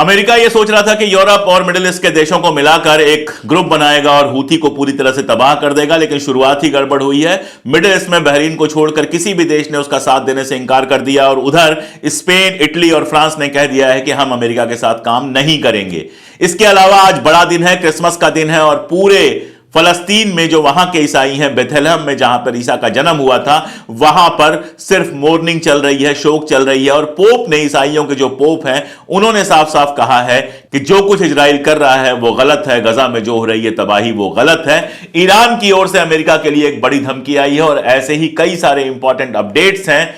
America यह सोच रहा था कि यूरोप और मिडिल ईस्ट के देशों को मिलाकर एक ग्रुप बनाएगा और हूथी को पूरी तरह से तबाह कर देगा, लेकिन शुरुआत ही गड़बड़ हुई है। मिडिल ईस्ट में बहरीन को छोड़कर किसी भी देश ने उसका साथ देने से इंकार कर दिया और उधर स्पेन, इटली और फ्रांस ने कह दिया है कि हम अमेरिका के साथ काम नहीं करेंगे। इसके अलावा आज बड़ा दिन है, क्रिसमस का दिन है और पूरे फलस्तीन में जो वहां के ईसाई हैं, बेथलेहम में जहां पर ईसा का जन्म हुआ था, वहां पर सिर्फ मॉर्निंग चल रही है, शोक चल रही है। और पोप ने, ईसाइयों के जो पोप हैं, उन्होंने साफ साफ कहा है कि जो कुछ इजराइल कर रहा है वो गलत है, गजा में जो हो रही है तबाही वो गलत है। ईरान की ओर से अमेरिका के लिए एक बड़ी धमकी आई है और ऐसे ही कई सारे इंपॉर्टेंट अपडेट्स हैं।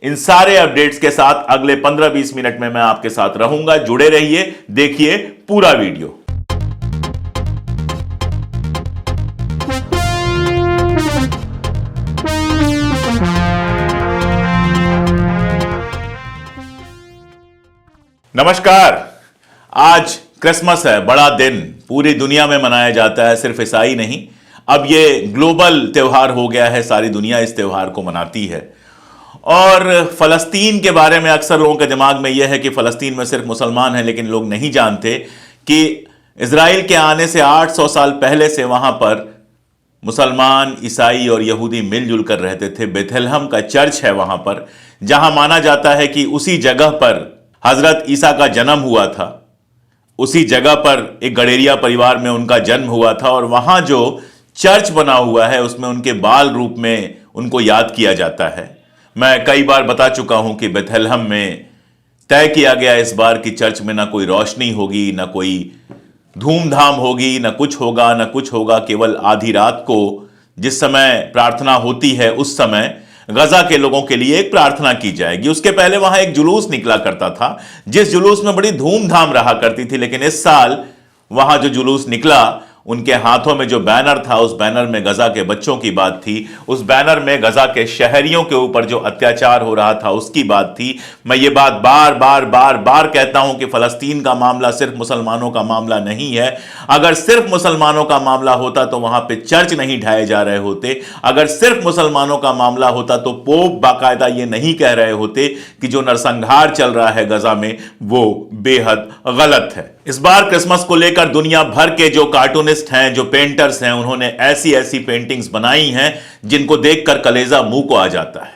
इन सारे अपडेट्स के साथ अगले 15-20 मिनट में मैं आपके साथ रहूंगा। जुड़े रहिए, देखिए पूरा वीडियो। नमस्कार। आज क्रिसमस है, बड़ा दिन पूरी दुनिया में मनाया जाता है, सिर्फ ईसाई नहीं। अब ये ग्लोबल त्योहार हो गया है, सारी दुनिया इस त्योहार को मनाती है। और फलस्तीन के बारे में अक्सर लोगों के दिमाग में यह है कि फलस्तीन में सिर्फ मुसलमान हैं, लेकिन लोग नहीं जानते कि इजराइल के आने से 800 साल पहले से वहां पर मुसलमान, ईसाई और यहूदी मिलजुल कर रहते थे। बेथलेहम का चर्च है वहां पर, जहां माना जाता है कि उसी जगह पर हजरत ईसा का जन्म हुआ था। उसी जगह पर एक गडेरिया परिवार में उनका जन्म हुआ था और वहां जो चर्च बना हुआ है उसमें उनके बाल रूप में उनको याद किया जाता है। मैं कई बार बता चुका हूं कि बेथलेहम में तय किया गया इस बार की चर्च में ना कोई रोशनी होगी, ना कोई धूमधाम होगी, ना कुछ होगा, ना कुछ होगा। केवल आधी रात को जिस समय प्रार्थना होती है उस समय गजा के लोगों के लिए एक प्रार्थना की जाएगी। उसके पहले वहां एक जुलूस निकला करता था, जिस जुलूस में बड़ी धूमधाम रहा करती थी। लेकिन इस साल वहां जो जुलूस निकला, उनके हाथों में जो बैनर था, उस बैनर में गजा के बच्चों की बात थी। उस बैनर में गजा के शहरियों के ऊपर जो अत्याचार हो रहा था उसकी बात थी। मैं ये बात बार बार बार बार कहता हूं कि फलस्तीन का मामला सिर्फ मुसलमानों का मामला नहीं है। अगर सिर्फ मुसलमानों का मामला होता तो वहां पे चर्च नहीं ढाए जा रहे होते। अगर सिर्फ मुसलमानों का मामला होता तो पोप बाकायदा ये नहीं कह रहे होते कि जो नरसंहार चल रहा है गजा में वो बेहद गलत है। इस बार क्रिसमस को लेकर दुनिया भर के जो कार्टूनिस्ट हैं, जो पेंटर्स हैं, उन्होंने ऐसी ऐसी पेंटिंग्स बनाई हैं जिनको देखकर कलेजा मुंह को आ जाता है।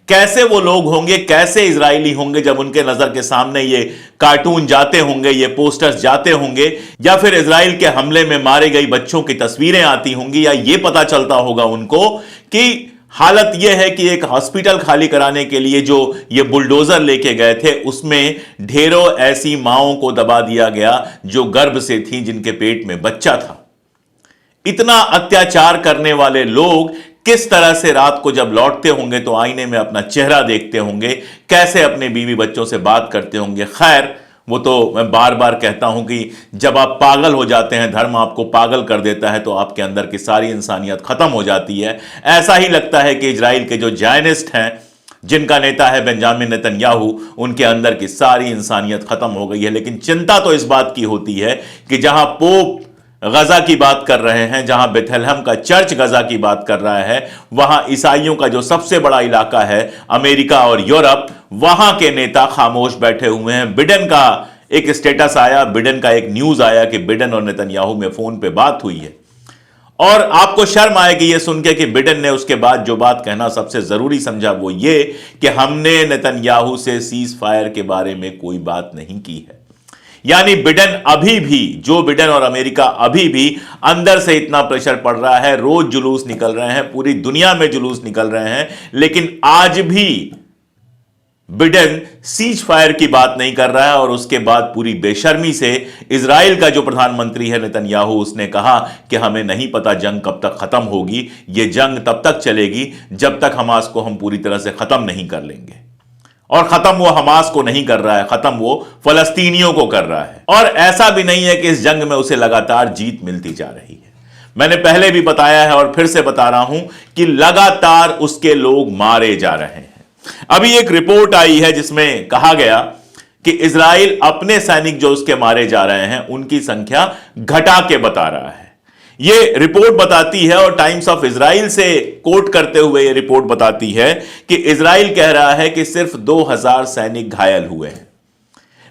कैसे वो लोग होंगे, कैसे इजरायली होंगे जब उनके नजर के सामने ये कार्टून जाते होंगे, ये पोस्टर्स जाते होंगे, या फिर इजराइल के हमले में मारे गई बच्चों की तस्वीरें आती होंगी, या ये पता चलता होगा उनको कि हालत यह है कि एक हॉस्पिटल खाली कराने के लिए जो ये बुलडोजर लेके गए थे उसमें ढेरों ऐसी माओं को दबा दिया गया जो गर्भ से थी, जिनके पेट में बच्चा था। इतना अत्याचार करने वाले लोग किस तरह से रात को जब लौटते होंगे तो आईने में अपना चेहरा देखते होंगे, कैसे अपने बीवी बच्चों से बात करते होंगे। खैर, वो तो मैं बार बार कहता हूं कि जब आप पागल हो जाते हैं, धर्म आपको पागल कर देता है, तो आपके अंदर की सारी इंसानियत खत्म हो जाती है। ऐसा ही लगता है कि इजराइल के जो ज़ायनिस्ट हैं, जिनका नेता है बेंजामिन नेतन्याहू, उनके अंदर की सारी इंसानियत खत्म हो गई है। लेकिन चिंता तो इस बात की होती है कि जहां पोप गजा की बात कर रहे हैं, जहां बेथलेहम का चर्च गजा की बात कर रहा है, वहां ईसाइयों का जो सबसे बड़ा इलाका है अमेरिका और यूरोप, वहां के नेता खामोश बैठे हुए हैं। बिडेन का एक स्टेटस आया, बिडेन का एक न्यूज आया कि बिडेन और नेतन्याहू में फोन पे बात हुई है। और आपको शर्म आएगी ये सुन के कि बिडेन ने उसके बाद जो बात कहना सबसे जरूरी समझा वो ये कि हमने नेतन्याहू से सीज फायर के बारे में कोई बात नहीं की है। यानी बिडेन अभी भी, जो बिडेन और अमेरिका अभी भी अंदर से इतना प्रेशर पड़ रहा है, रोज जुलूस निकल रहे हैं, पूरी दुनिया में जुलूस निकल रहे हैं, लेकिन आज भी बिडेन सीज फायर की बात नहीं कर रहा है। और उसके बाद पूरी बेशर्मी से इजराइल का जो प्रधानमंत्री है नेतन्याहू, उसने कहा कि हमें नहीं पता जंग कब तक खत्म होगी, यह जंग तब तक चलेगी जब तक हमास को हम पूरी तरह से खत्म नहीं कर लेंगे। और खत्म वो हमास को नहीं कर रहा है, खत्म वो फलस्तीनियों को कर रहा है। और ऐसा भी नहीं है कि इस जंग में उसे लगातार जीत मिलती जा रही है। मैंने पहले भी बताया है और फिर से बता रहा हूं कि लगातार उसके लोग मारे जा रहे हैं। अभी एक रिपोर्ट आई है जिसमें कहा गया कि इजराइल अपने सैनिक जो उसके मारे जा रहे हैं उनकी संख्या घटा के बता रहा है। यह रिपोर्ट बताती है, और टाइम्स ऑफ इजराइल से कोट करते हुए यह रिपोर्ट बताती है कि इजराइल कह रहा है कि सिर्फ 2000 सैनिक घायल हुए हैं।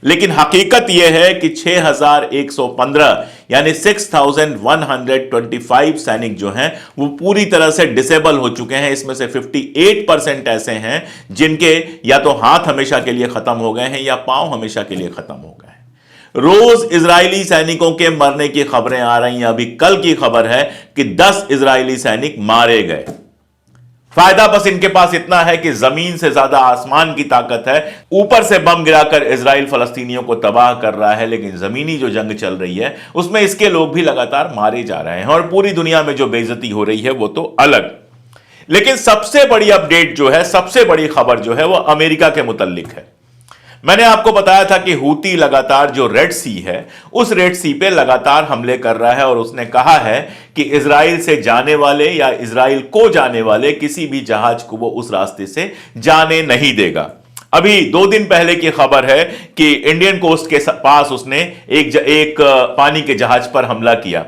लेकिन हकीकत यह है कि 6115 यानी 6125 सैनिक जो हैं वो पूरी तरह से डिसेबल हो चुके हैं। इसमें से 58% ऐसे हैं जिनके या तो हाथ हमेशा के लिए खत्म हो गए हैं या पांव हमेशा के लिए खत्म हो गए हैं। रोज इजरायली सैनिकों के मरने की खबरें आ रही हैं। अभी कल की खबर है कि 10 इजरायली सैनिक मारे गए। फायदा बस इनके पास इतना है कि जमीन से ज्यादा आसमान की ताकत है। ऊपर से बम गिराकर इजराइल फलस्तीनियों को तबाह कर रहा है, लेकिन जमीनी जो जंग चल रही है उसमें इसके लोग भी लगातार मारे जा रहे हैं और पूरी दुनिया में जो बेइज्जती हो रही है वो तो अलग। लेकिन सबसे बड़ी अपडेट जो है, सबसे बड़ी खबर जो है वो अमेरिका के मुतल्लिक है। मैंने आपको बताया था कि हूती लगातार जो रेड सी है उस रेड सी पे लगातार हमले कर रहा है और उसने कहा है कि इजराइल से जाने वाले या इजराइल को जाने वाले किसी भी जहाज को वो उस रास्ते से जाने नहीं देगा। अभी 2 दिन पहले की खबर है कि इंडियन कोस्ट के पास उसने एक पानी के जहाज पर हमला किया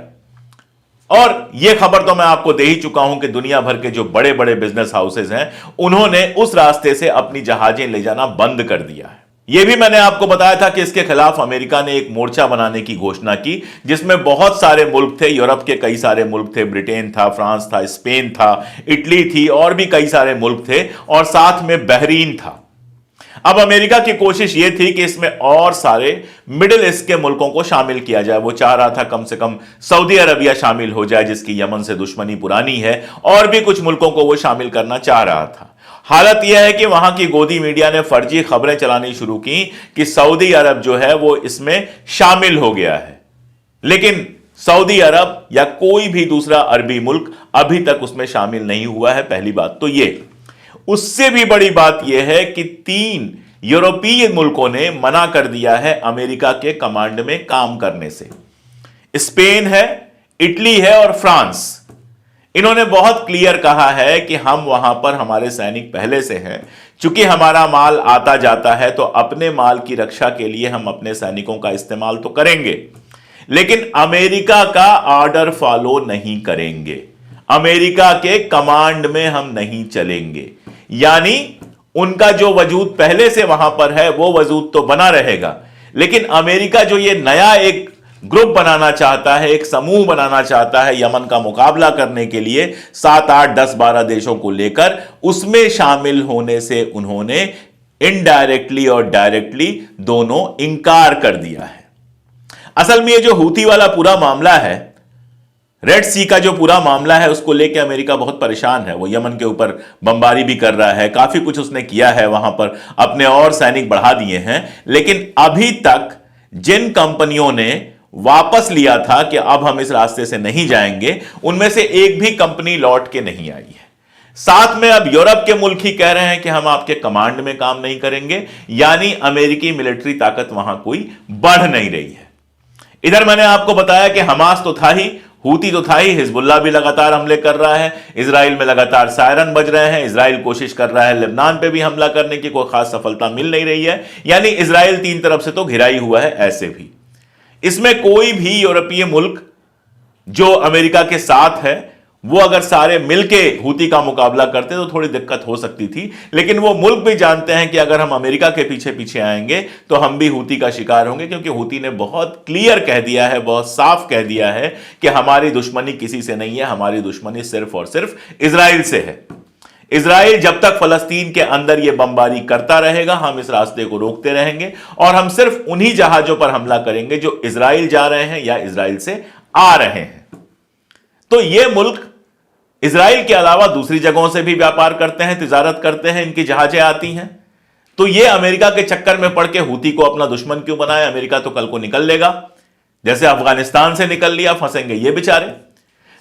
और यह खबर तो मैं आपको दे ही चुका हूं कि दुनिया भर के जो बड़े बड़े बिजनेस हाउसेज हैं उन्होंने उस रास्ते से अपनी जहाजें ले जाना बंद कर दिया है। यह भी मैंने आपको बताया था कि इसके खिलाफ अमेरिका ने एक मोर्चा बनाने की घोषणा की जिसमें बहुत सारे मुल्क थे, यूरोप के कई सारे मुल्क थे, ब्रिटेन था, फ्रांस था, स्पेन था, इटली थी और भी कई सारे मुल्क थे और साथ में बहरीन था। अब अमेरिका की कोशिश यह थी कि इसमें और सारे मिडिल ईस्ट के मुल्कों को शामिल किया जाए। वो चाह रहा था कम से कम सऊदी अरबिया शामिल हो जाए जिसकी यमन से दुश्मनी पुरानी है, और भी कुछ मुल्कों को वो शामिल करना चाह रहा था। हालत यह है कि वहां की गोदी मीडिया ने फर्जी खबरें चलानी शुरू की कि सऊदी अरब जो है वो इसमें शामिल हो गया है, लेकिन सऊदी अरब या कोई भी दूसरा अरबी मुल्क अभी तक उसमें शामिल नहीं हुआ है। पहली बात तो ये। उससे भी बड़ी बात यह है कि 3 यूरोपीय मुल्कों ने मना कर दिया है अमेरिका के कमांड में काम करने से। स्पेन है, इटली है और फ्रांस। इन्होंने बहुत क्लियर कहा है कि हम वहां पर हमारे सैनिक पहले से हैं, चूंकि हमारा माल आता जाता है तो अपने माल की रक्षा के लिए हम अपने सैनिकों का इस्तेमाल तो करेंगे, लेकिन अमेरिका का ऑर्डर फॉलो नहीं करेंगे, अमेरिका के कमांड में हम नहीं चलेंगे। यानी उनका जो वजूद पहले से वहां पर है वो वजूद तो बना रहेगा, लेकिन अमेरिका जो ये नया एक ग्रुप बनाना चाहता है, एक समूह बनाना चाहता है यमन का मुकाबला करने के लिए 7, 8, 10, 12 देशों को लेकर, उसमें शामिल होने से उन्होंने इनडायरेक्टली और डायरेक्टली दोनों इंकार कर दिया है। असल में ये जो हूती वाला पूरा मामला है, रेड सी का जो पूरा मामला है, उसको लेकर अमेरिका बहुत परेशान है। वो यमन के ऊपर बमबारी भी कर रहा है, काफी कुछ उसने किया है, वहां पर अपने और सैनिक बढ़ा दिए हैं, लेकिन अभी तक जिन कंपनियों ने वापस लिया था कि अब हम इस रास्ते से नहीं जाएंगे, उनमें से एक भी कंपनी लौट के नहीं आई है। साथ में अब यूरोप के मुल्क ही कह रहे हैं कि हम आपके कमांड में काम नहीं करेंगे, यानी अमेरिकी मिलिट्री ताकत वहां कोई बढ़ नहीं रही है। इधर मैंने आपको बताया कि हमास तो था ही, हूती तो था ही, हिजबुल्लाह भी लगातार हमले कर रहा है, इजराइल में लगातार सायरन बज रहे हैं, इजराइल कोशिश कर रहा है लेबनान पे भी हमला करने की, कोई खास सफलता मिल नहीं रही है। यानी इजराइल 3 तरफ से तो घिरा ही हुआ है। ऐसे भी इसमें कोई भी यूरोपीय मुल्क जो अमेरिका के साथ है वो अगर सारे मिलके हूती का मुकाबला करते तो थोड़ी दिक्कत हो सकती थी, लेकिन वो मुल्क भी जानते हैं कि अगर हम अमेरिका के पीछे पीछे आएंगे तो हम भी हूती का शिकार होंगे, क्योंकि हूती ने बहुत क्लियर कह दिया है, बहुत साफ कह दिया है कि हमारी दुश्मनी किसी से नहीं है, हमारी दुश्मनी सिर्फ और सिर्फ इजराइल से है। इजराइल जब तक फलस्तीन के अंदर यह बमबारी करता रहेगा, हम इस रास्ते को रोकते रहेंगे और हम सिर्फ उन्हीं जहाजों पर हमला करेंगे जो इजराइल जा रहे हैं या इजराइल से आ रहे हैं। तो ये मुल्क इजराइल के अलावा दूसरी जगहों से भी व्यापार करते हैं, तिजारत करते हैं, इनकी जहाजें आती हैं। तो ये अमेरिका के चक्कर में पड़ के हूती को अपना दुश्मन क्यों बनाए? अमेरिका तो कल को निकल लेगा, जैसे अफगानिस्तान से निकल लिया, फंसेंगे ये बेचारे।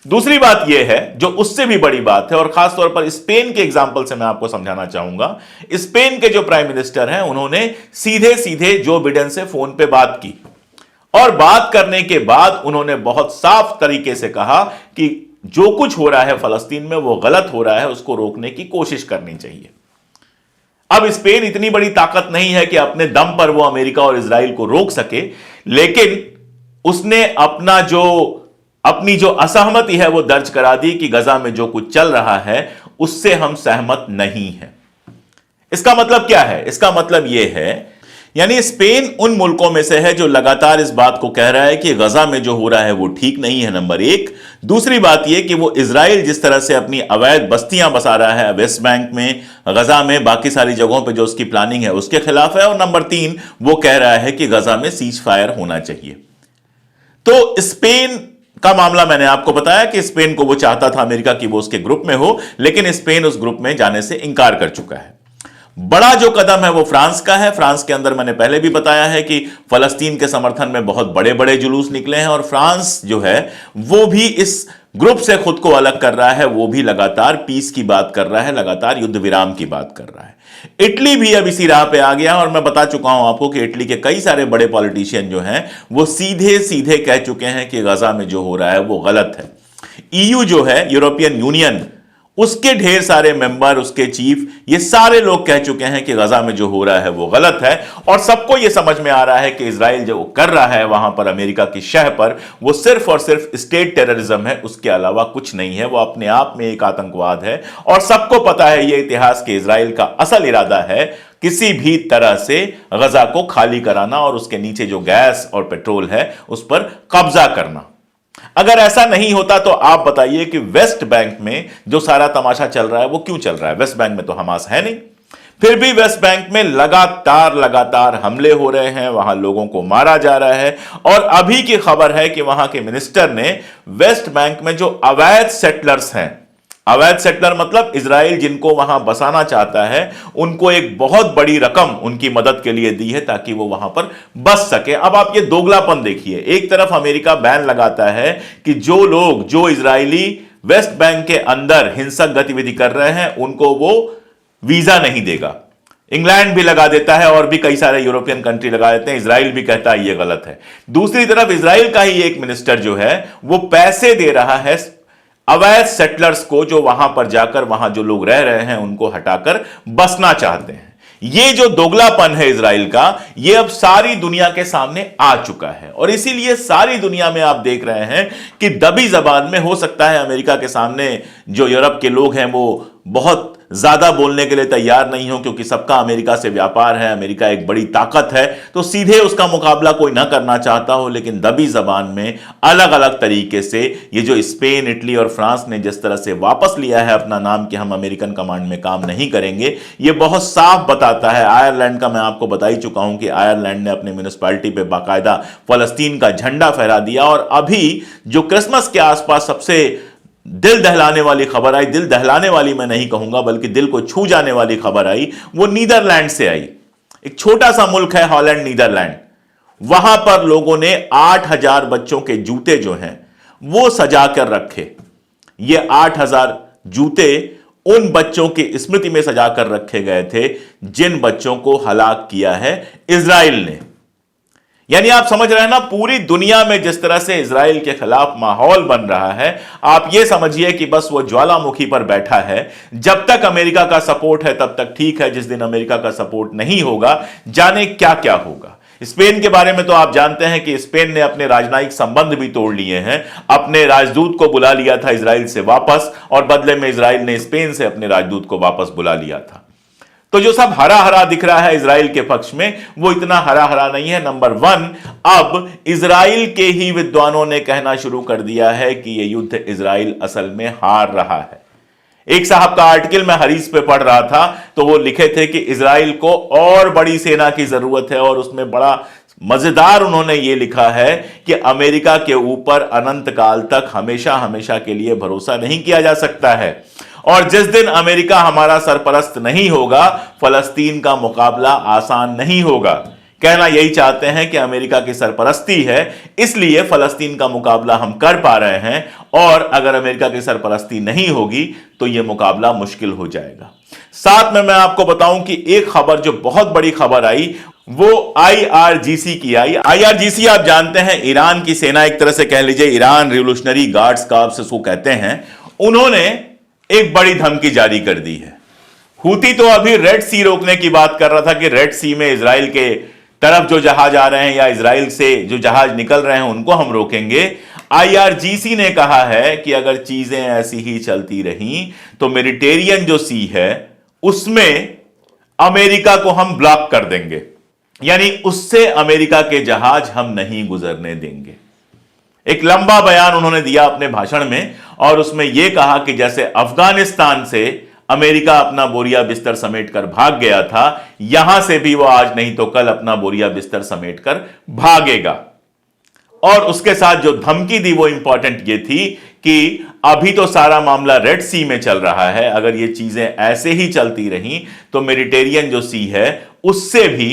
दूसरी बात यह है जो उससे भी बड़ी बात है, और खासतौर पर स्पेन के एग्जाम्पल से मैं आपको समझाना चाहूंगा। स्पेन के जो प्राइम मिनिस्टर हैं उन्होंने सीधे सीधे जो बिडेन से फोन पे बात की, और बात करने के बाद उन्होंने बहुत साफ तरीके से कहा कि जो कुछ हो रहा है फलस्तीन में वो गलत हो रहा है, उसको रोकने की कोशिश करनी चाहिए। अब स्पेन इतनी बड़ी ताकत नहीं है कि अपने दम पर वो अमेरिका और इजराइल को रोक सके, लेकिन उसने अपनी जो असहमति है वो दर्ज करा दी कि गजा में जो कुछ चल रहा है उससे हम सहमत नहीं हैं। इसका मतलब क्या है? इसका मतलब यह है यानी स्पेन उन मुल्कों में से है जो लगातार इस बात को कह रहा है कि गजा में जो हो रहा है वो ठीक नहीं है, नंबर एक। दूसरी बात यह कि वो इजराइल जिस तरह से अपनी अवैध बस्तियां बसा रहा है वेस्ट बैंक में, गजा में, बाकी सारी जगहों पे जो उसकी प्लानिंग है उसके खिलाफ है। और नंबर तीन, वो कह रहा है कि गजा में सीज फायर होना चाहिए। तो स्पेन का मामला मैंने आपको बताया कि स्पेन को वो चाहता था अमेरिका की वो उसके ग्रुप में हो, लेकिन स्पेन उस ग्रुप में जाने से इंकार कर चुका है। बड़ा जो कदम है वो फ्रांस का है। फ्रांस के अंदर मैंने पहले भी बताया है कि फलस्तीन के समर्थन में बहुत बड़े बड़े जुलूस निकले हैं और फ्रांस जो है वो भी इस ग्रुप से खुद को अलग कर रहा है, वो भी लगातार पीस की बात कर रहा है, लगातार युद्ध विराम की बात कर रहा है। इटली भी अब इसी राह पे आ गया और मैं बता चुका हूं आपको कि इटली के कई सारे बड़े पॉलिटिशियन जो हैं वो सीधे सीधे कह चुके हैं कि गजा में जो हो रहा है वो गलत है। ईयू जो है, यूरोपियन यूनियन, उसके ढेर सारे मेंबर, उसके चीफ, ये सारे लोग कह चुके हैं कि गजा में जो हो रहा है वो गलत है। और सबको ये समझ में आ रहा है कि इजराइल जो कर रहा है वहां पर अमेरिका की शह पर, वो सिर्फ और सिर्फ स्टेट टेररिज्म है, उसके अलावा कुछ नहीं है। वो अपने आप में एक आतंकवाद है और सबको पता है ये इतिहास के इजराइल का असल इरादा है किसी भी तरह से गजा को खाली कराना और उसके नीचे जो गैस और पेट्रोल है उस पर कब्जा करना। अगर ऐसा नहीं होता तो आप बताइए कि वेस्ट बैंक में जो सारा तमाशा चल रहा है वो क्यों चल रहा है? वेस्ट बैंक में तो हमास है नहीं, फिर भी वेस्ट बैंक में लगातार हमले हो रहे हैं, वहां लोगों को मारा जा रहा है। और अभी की खबर है कि वहां के मिनिस्टर ने वेस्ट बैंक में जो अवैध सेटलर्स हैं, अवैध सेटलर मतलब इजराइल जिनको वहां बसाना चाहता है, उनको एक बहुत बड़ी रकम उनकी मदद के लिए दी है ताकि वो वहां पर बस सके। अब आप ये दोगलापन देखिए, एक तरफ अमेरिका बैन लगाता है कि जो इजरायली वेस्ट बैंक के अंदर हिंसक गतिविधि कर रहे हैं उनको वो वीजा नहीं देगा। इंग्लैंड भी लगा देता है और भी कई सारे यूरोपियन कंट्री लगा देते हैं, इजराइल भी कहता है ये गलत है। दूसरी तरफ इजराइल का ही एक मिनिस्टर जो है वो पैसे दे रहा है अवैध सेटलर्स को, जो वहां पर जाकर वहां जो लोग रह रहे हैं उनको हटाकर बसना चाहते हैं। ये जो दोगलापन है इजराइल का, ये अब सारी दुनिया के सामने आ चुका है और इसीलिए सारी दुनिया में आप देख रहे हैं कि दबी जबान में, हो सकता है अमेरिका के सामने जो यूरोप के लोग हैं वो बहुत ज्यादा बोलने के लिए तैयार नहीं हो, क्योंकि सबका अमेरिका से व्यापार है, अमेरिका एक बड़ी ताकत है, तो सीधे उसका मुकाबला कोई ना करना चाहता हो, लेकिन दबी जबान में अलग अलग तरीके से ये जो स्पेन, इटली और फ्रांस ने जिस तरह से वापस लिया है अपना नाम कि हम अमेरिकन कमांड में काम नहीं करेंगे, ये बहुत साफ बताता है। आयरलैंड का मैं आपको बता ही चुका हूं कि आयरलैंड ने अपने म्युनिसिपैलिटी पे बाकायदा फलस्तीन का झंडा फहरा दिया। और अभी जो क्रिसमस के आसपास सबसे दिल दहलाने वाली खबर आई, दिल दहलाने वाली मैं नहीं कहूंगा बल्कि दिल को छू जाने वाली खबर आई, वो नीदरलैंड से आई। एक छोटा सा मुल्क है हॉलैंड, नीदरलैंड, वहां पर लोगों ने 8000 बच्चों के जूते जो हैं वो सजा कर रखे। ये 8000 जूते उन बच्चों की स्मृति में सजा कर रखे गए थे जिन बच्चों को हलाक किया है इजराइल ने। यानी आप समझ रहे हैं ना, पूरी दुनिया में जिस तरह से इजराइल के खिलाफ माहौल बन रहा है, आप ये समझिए कि बस वो ज्वालामुखी पर बैठा है। जब तक अमेरिका का सपोर्ट है तब तक ठीक है, जिस दिन अमेरिका का सपोर्ट नहीं होगा जाने क्या क्या होगा। स्पेन के बारे में तो आप जानते हैं कि स्पेन ने अपने राजनयिक संबंध भी तोड़ लिए हैं, अपने राजदूत को बुला लिया था इजराइल से वापस और बदले में इजराइल ने स्पेन से अपने राजदूत को वापस बुला लिया था। तो जो सब हरा हरा दिख रहा है इजराइल के पक्ष में, वो इतना हरा हरा नहीं है। नंबर 1, अब इजराइल के ही विद्वानों ने कहना शुरू कर दिया है कि यह युद्ध इजराइल असल में हार रहा है। एक साहब का आर्टिकल मैं हरीस पे पढ़ रहा था, तो वो लिखे थे कि इजराइल को और बड़ी सेना की जरूरत है और उसमें बड़ा मजेदार उन्होंने ये लिखा है कि अमेरिका के ऊपर अनंत काल तक हमेशा हमेशा के लिए भरोसा नहीं किया जा सकता है और जिस दिन अमेरिका हमारा सरपरस्त नहीं होगा, फलस्तीन का मुकाबला आसान नहीं होगा। कहना यही चाहते हैं कि अमेरिका की सरपरस्ती है, इसलिए फलस्तीन का मुकाबला हम कर पा रहे हैं और अगर अमेरिका की सरपरस्ती नहीं होगी तो यह मुकाबला मुश्किल हो जाएगा। साथ में मैं आपको बताऊं कि एक खबर जो बहुत बड़ी खबर आई वो IRGC की आई। IRGC आप जानते हैं ईरान की सेना, एक तरह से कह लीजिए ईरान रिवोल्यूशनरी गार्ड्स कॉर्प्स उसको कहते हैं। उन्होंने एक बड़ी धमकी जारी कर दी है। हूती तो अभी रेड सी रोकने की बात कर रहा था कि रेड सी में इजराइल के तरफ जो जहाज आ रहे हैं या इजराइल से जो जहाज निकल रहे हैं उनको हम रोकेंगे। IRGC ने कहा है कि अगर चीजें ऐसी ही चलती रहीं तो मेडिटेरियन जो सी है उसमें अमेरिका को हम ब्लॉक कर देंगे। यानी उससे अमेरिका के जहाज हम नहीं गुजरने देंगे। एक लंबा बयान उन्होंने दिया अपने भाषण में और उसमें यह कहा कि जैसे अफगानिस्तान से अमेरिका अपना बोरिया बिस्तर समेटकर भाग गया था, यहां से भी वो आज नहीं तो कल अपना बोरिया बिस्तर समेटकर भागेगा। और उसके साथ जो धमकी दी वो इंपॉर्टेंट ये थी कि अभी तो सारा मामला रेड सी में चल रहा है, अगर ये चीजें ऐसे ही चलती रहीं तो मेडिटेरियन जो सी है उससे भी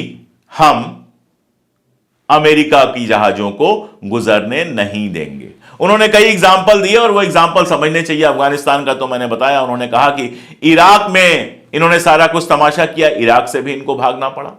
हम अमेरिका की जहाजों को गुजरने नहीं देंगे। उन्होंने कई एग्जाम्पल दिए और वो एग्जाम्पल समझने चाहिए। अफगानिस्तान का तो मैंने बताया। उन्होंने कहा कि इराक में इन्होंने सारा कुछ तमाशा किया, इराक से भी इनको भागना पड़ा।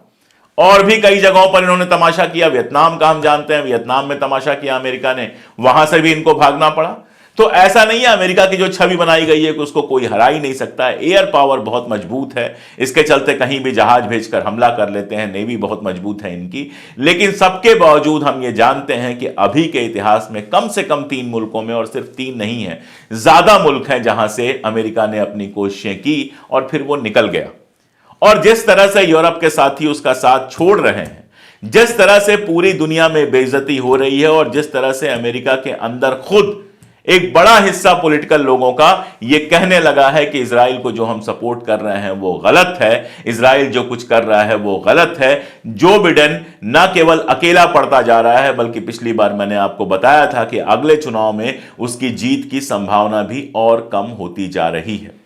और भी कई जगहों पर इन्होंने तमाशा किया। वियतनाम का हम जानते हैं, वियतनाम में तमाशा किया अमेरिका ने, वहां से भी इनको भागना पड़ा। तो ऐसा नहीं है अमेरिका की जो छवि बनाई गई है कि उसको कोई हरा ही नहीं सकता है। एयर पावर बहुत मजबूत है, इसके चलते कहीं भी जहाज भेजकर हमला कर लेते हैं। नेवी बहुत मजबूत है इनकी। लेकिन सबके बावजूद हम ये जानते हैं कि अभी के इतिहास में कम से कम 3 मुल्कों में, और सिर्फ 3 नहीं है, ज्यादा मुल्क हैं जहां से अमेरिका ने अपनी कोशिशें की और फिर वो निकल गया। और जिस तरह से यूरोप के साथी उसका साथ छोड़ रहे हैं, जिस तरह से पूरी दुनिया में बेइज्जती हो रही है, और जिस तरह से अमेरिका के अंदर खुद एक बड़ा हिस्सा पॉलिटिकल लोगों का यह कहने लगा है कि इजराइल को जो हम सपोर्ट कर रहे हैं वो गलत है, इजराइल जो कुछ कर रहा है वो गलत है। जो बिडेन न केवल अकेला पड़ता जा रहा है, बल्कि पिछली बार मैंने आपको बताया था कि अगले चुनाव में उसकी जीत की संभावना भी और कम होती जा रही है।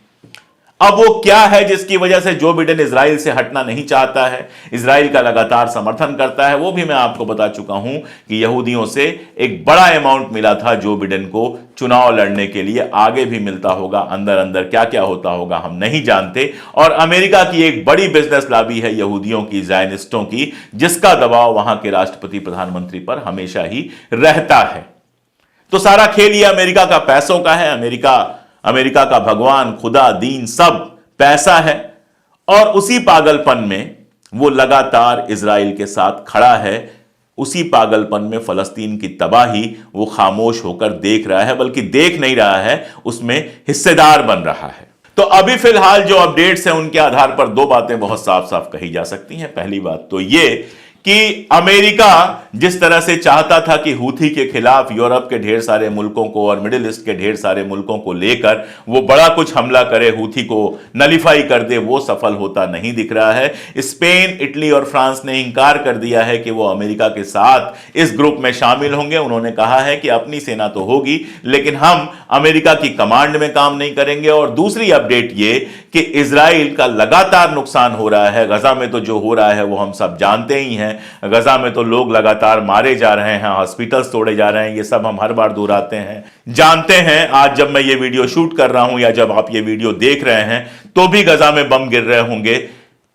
अब वो क्या है जिसकी वजह से जो बिडेन इजराइल से हटना नहीं चाहता है, इजराइल का लगातार समर्थन करता है, वो भी मैं आपको बता चुका हूं कि यहूदियों से एक बड़ा अमाउंट मिला था जो बिडेन को चुनाव लड़ने के लिए। आगे भी मिलता होगा, अंदर अंदर क्या क्या होता होगा हम नहीं जानते। और अमेरिका की एक बड़ी बिजनेस लॉबी है यहूदियों की, ज़ायनिस्टों की, जिसका दबाव वहां के राष्ट्रपति प्रधानमंत्री पर हमेशा ही रहता है। तो सारा खेल ये अमेरिका का पैसों का है। अमेरिका का भगवान, खुदा, दीन सब पैसा है। और उसी पागलपन में वो लगातार इजराइल के साथ खड़ा है। उसी पागलपन में फलस्तीन की तबाही वो खामोश होकर देख रहा है, बल्कि देख नहीं रहा है, उसमें हिस्सेदार बन रहा है। तो अभी फिलहाल जो अपडेट्स हैं उनके आधार पर 2 बातें बहुत साफ साफ कही जा सकती हैं। पहली बात तो ये कि अमेरिका जिस तरह से चाहता था कि हूथी के खिलाफ यूरोप के ढेर सारे मुल्कों को और मिडिल ईस्ट के ढेर सारे मुल्कों को लेकर वो बड़ा कुछ हमला करे, हूथी को नलीफाई कर दे, वो सफल होता नहीं दिख रहा है। स्पेन, इटली और फ्रांस ने इंकार कर दिया है कि वो अमेरिका के साथ इस ग्रुप में शामिल होंगे। उन्होंने कहा है कि अपनी सेना तो होगी, लेकिन हम अमेरिका की कमांड में काम नहीं करेंगे। और दूसरी अपडेट ये कि इजराइल का लगातार नुकसान हो रहा है। गजा में तो जो हो रहा है वो हम सब जानते ही हैं। गजा में तो लोग लगातार मारे जा रहे हैं, हॉस्पिटल्स तोड़े जा रहे हैं, ये सब हम हर बार दोहराते हैं, जानते हैं। आज जब मैं ये वीडियो शूट कर रहा हूं या जब आप ये वीडियो देख रहे हैं तो भी गजा में बम गिर रहे होंगे।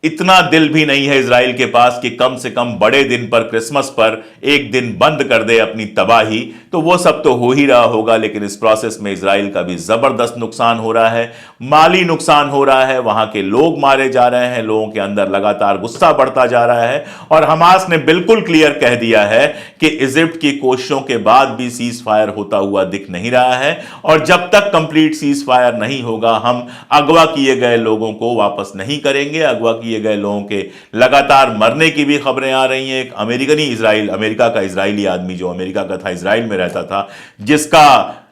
इतना दिल भी नहीं है इजराइल के पास कि कम से कम बड़े दिन पर, क्रिसमस पर एक दिन बंद कर दे अपनी तबाही। तो वो सब तो हो ही रहा होगा, लेकिन इस प्रोसेस में इजराइल का भी जबरदस्त नुकसान हो रहा है, माली नुकसान हो रहा है, वहां के लोग मारे जा रहे हैं, लोगों के अंदर लगातार गुस्सा बढ़ता जा रहा है। और हमास ने बिल्कुल क्लियर कह दिया है कि इजिप्ट की कोशिशों के बाद भी सीज फायर होता हुआ दिख नहीं रहा है, और जब तक कंप्लीट सीज फायर नहीं होगा हम अगवा किए गए लोगों को वापस नहीं करेंगे। अगवा किए गए लोगों के लगातार मरने की भी खबरें आ रही हैं। एक अमेरिका का इजरायली आदमी जो अमेरिका का था, इजराइल में रहता था,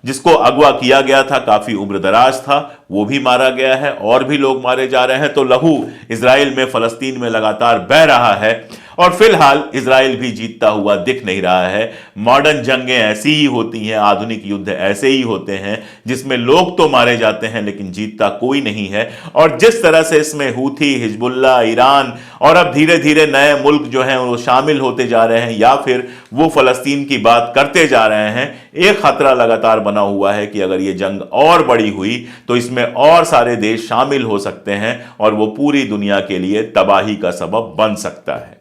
जिसको अगवा किया गया था, काफी उम्रदराज था, वो भी मारा गया है, और भी लोग मारे जा रहे हैं। तो लहू इजराइल में, फलस्तीन में लगातार बह रहा है, और फिलहाल इजराइल भी जीतता हुआ दिख नहीं रहा है। मॉडर्न जंगें ऐसी ही होती हैं, आधुनिक युद्ध ऐसे ही होते हैं जिसमें लोग तो मारे जाते हैं लेकिन जीतता कोई नहीं है। और जिस तरह से इसमें हूथी, हिजबुल्लाह, ईरान और अब धीरे धीरे नए मुल्क जो हैं वो शामिल होते जा रहे हैं, या फिर वो फलस्तीन की बात करते जा रहे हैं, एक खतरा लगातार बना हुआ है कि अगर ये जंग और बड़ी हुई तो इसमें और सारे देश शामिल हो सकते हैं और वो पूरी दुनिया के लिए तबाही का सबब बन सकता है।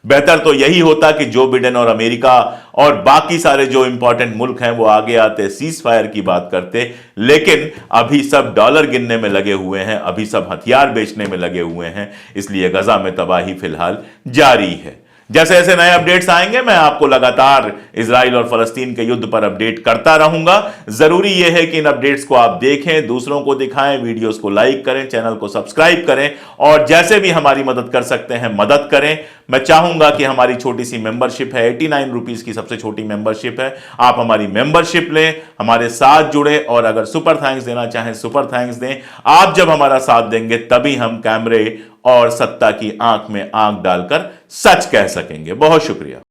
बेहतर तो यही होता कि जो बिडेन और अमेरिका और बाकी सारे जो इंपॉर्टेंट मुल्क हैं वो आगे आते, सीज फायर की बात करते, लेकिन अभी सब डॉलर गिनने में लगे हुए हैं, अभी सब हथियार बेचने में लगे हुए हैं। इसलिए गजा में तबाही फिलहाल जारी है। जैसे जैसे नए अपडेट्स आएंगे मैं आपको लगातार इजराइल और फलस्तीन के युद्ध पर अपडेट करता रहूंगा। जरूरी यह है कि इन अपडेट्स को आप देखें, दूसरों को दिखाएं, वीडियोस को लाइक करें, चैनल को सब्सक्राइब करें और जैसे भी हमारी मदद कर सकते हैं मदद करें। मैं चाहूंगा कि हमारी छोटी सी मेंबरशिप है, 89 रुपीज की सबसे छोटी मेंबरशिप है, आप हमारी मेंबरशिप लें, हमारे साथ जुड़े और अगर सुपर थैंक्स देना चाहें सुपर थैंक्स दें। आप जब हमारा साथ देंगे तभी हम कैमरे और सत्ता की आंख में आंख डालकर सच कह सकेंगे। बहुत शुक्रिया।